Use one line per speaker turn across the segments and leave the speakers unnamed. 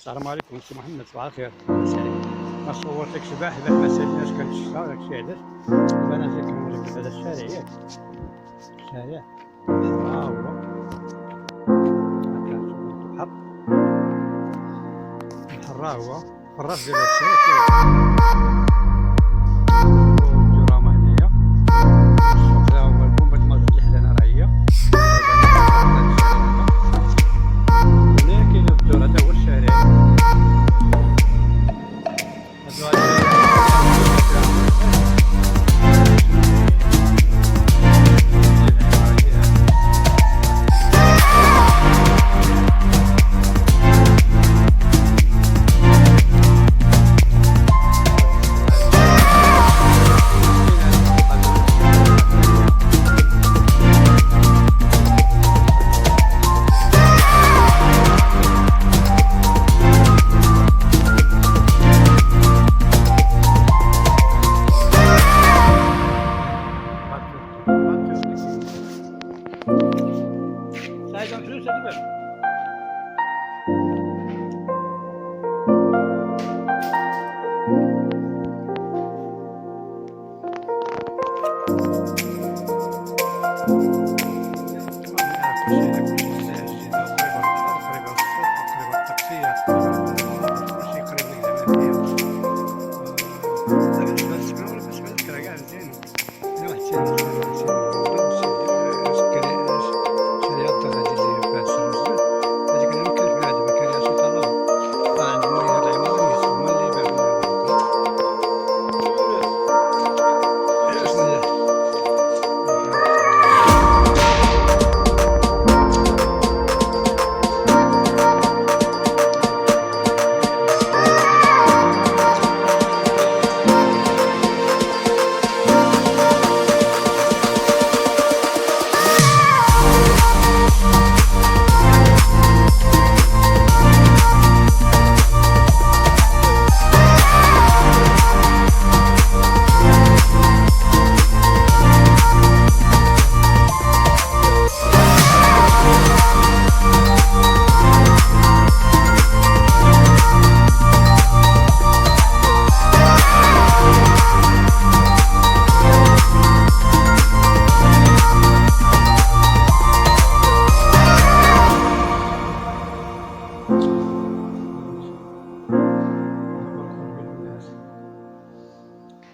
السلام عليكم سي محمد، صباح الخير. ما صورتك صباح ما سالناش كنتشتا داكشي علاش دابا انا جاي كنوريك هذا الشارع ياك الشارع ها هو البحر. البحر ها هو في الراس ديال هاد الشارع الديوراما هنايا السوق ها هو البومبة المازوت اللي حدانا راه هي هنا كاين الدور. هذا هو الشارع ساعدهم فلوس هذي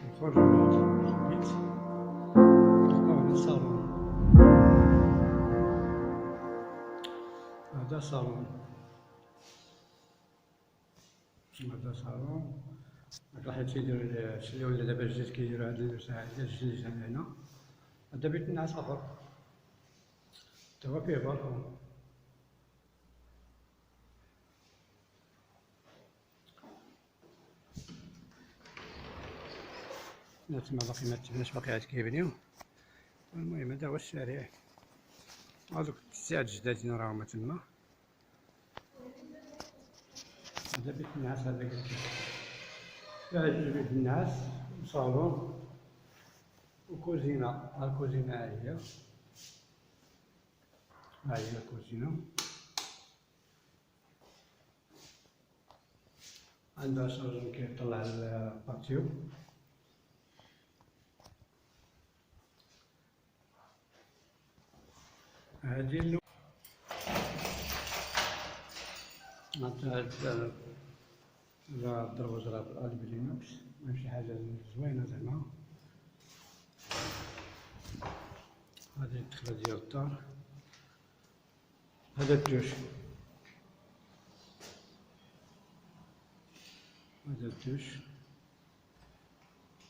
نخرجو من البيت نلقاو هنا الصالون. هذا صالون هاد الواحد تيدير شي ولا دابا جديد كيديرو هاد المساحة ديال الجليد هنا. هذا بيت النعاس آخر تا هو فيه بالكون. تما باقي متبناش، باقي عاد كيبنيو. المهم هذا هو الشارع. هادوك الساعات الجدادين راهما تما. هذا بيت النعاس، هذا قلت فيها جوج بيت النعاس وصالون وكوزينة. ها الكوزينة ها هي الكوزينة. عندها شرجم كيطلع الباتيو. هادي هاد الدروج راه بالقالب لينوكس، ماشي شي حاجة زوينة زعما. هادي الدخلة ديال الدار. هذا الدوش،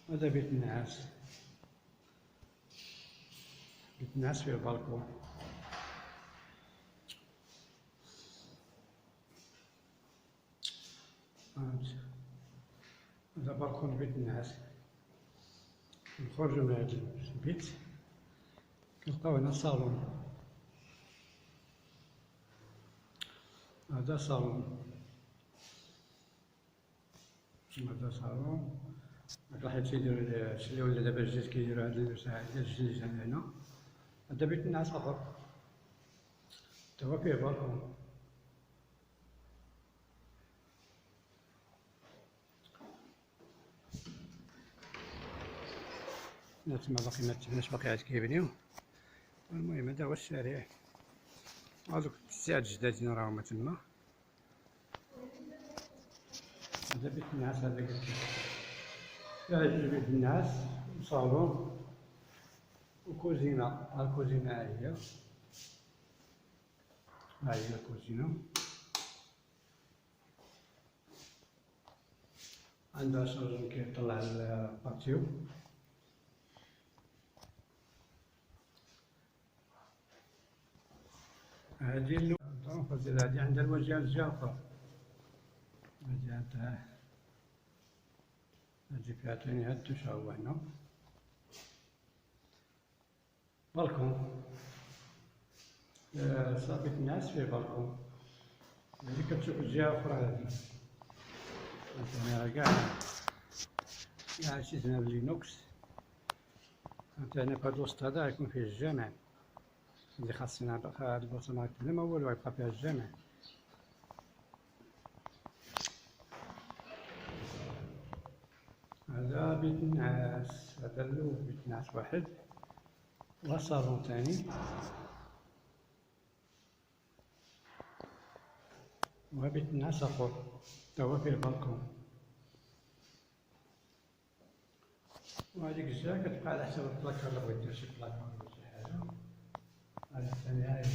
هذا بيت النعاس. بيت النعاس فيه بالكون. هذا بالكون بيت النعاس. نخرجو من هذا البيت كنلقاو هنا الصالون. هذا صالون. هاد الواحد تيدير شي ولا دابا جديد كيديرو هاد المساحة ديال الجليد هنا. هذا بيت النعاس آخر تا هو فيه بالكون. تما باقي ما تبناش، باقي عاد كيبنيو. المهم هذا هو الشارع، هذوك الساعات الجدادين راهما تما. هذا بيت النعاس، هذا قلت لك فيها جوج بيت النعاس وصالون وكوزينة. ها الكوزينة ها هي الكوزينة، عندها شرجم كيطلع الباتيو. هادي الغرفة ديال هادي عندها الواجهة الجهة الأخرى، هادي عندها هادي فيها ثاني هاد الدوش، ها هو هنا بالكون. صافي الناس فيه بالكون، هادي كتشوف الجهة الأخرى. هادي هانتوما راه كاع شي زنا باللينوكس. هانتوما فهاد الوسط هذا يكون فيه الجامع اللي خاصنا. هاد البلاصة ما غتبنى ما والو، غيبقى فيها الجامع. هذا بيت النعاس، هذا الأول بيت النعاس واحد وصالون ثاني، وبيت النعاس آخر تا هو فيه بالكون. وهاديك الجهة كتبقى على حساب البلاكار، إلا بغيت دير شي بلاكار ولا شي حاجة. هذا الثاني ها هي،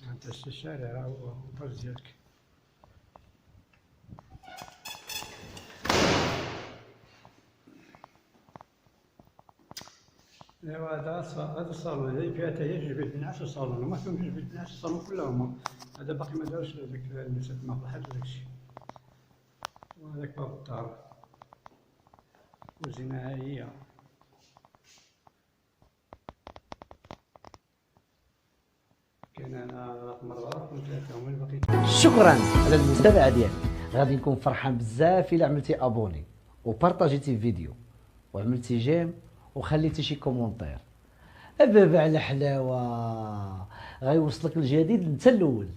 هانتا شي الشارع راه هو الباج ديالك. ايوا هذا الصالون، هذه فيها حتى هي جوج بيت النعاس وصالون. هما فيهم جوج بيت النعاس والصالون كلهم. هذا باقي ما داروش هذاك المسات ما طلعش داكشي. وهذاك باب الدار، كوزينة ها هي. كاين هنا رقم 4 رقم 3 هما اللي باقي.
شكرا على المتابعه ديالك، غادي نكون فرحان بزاف الا عملتي ابوني وبارطاجيتي الفيديو وعملتي جيم وخليتي شي كومونتير. بابا على حلاوه، غيوصلك الجديد انت الاول.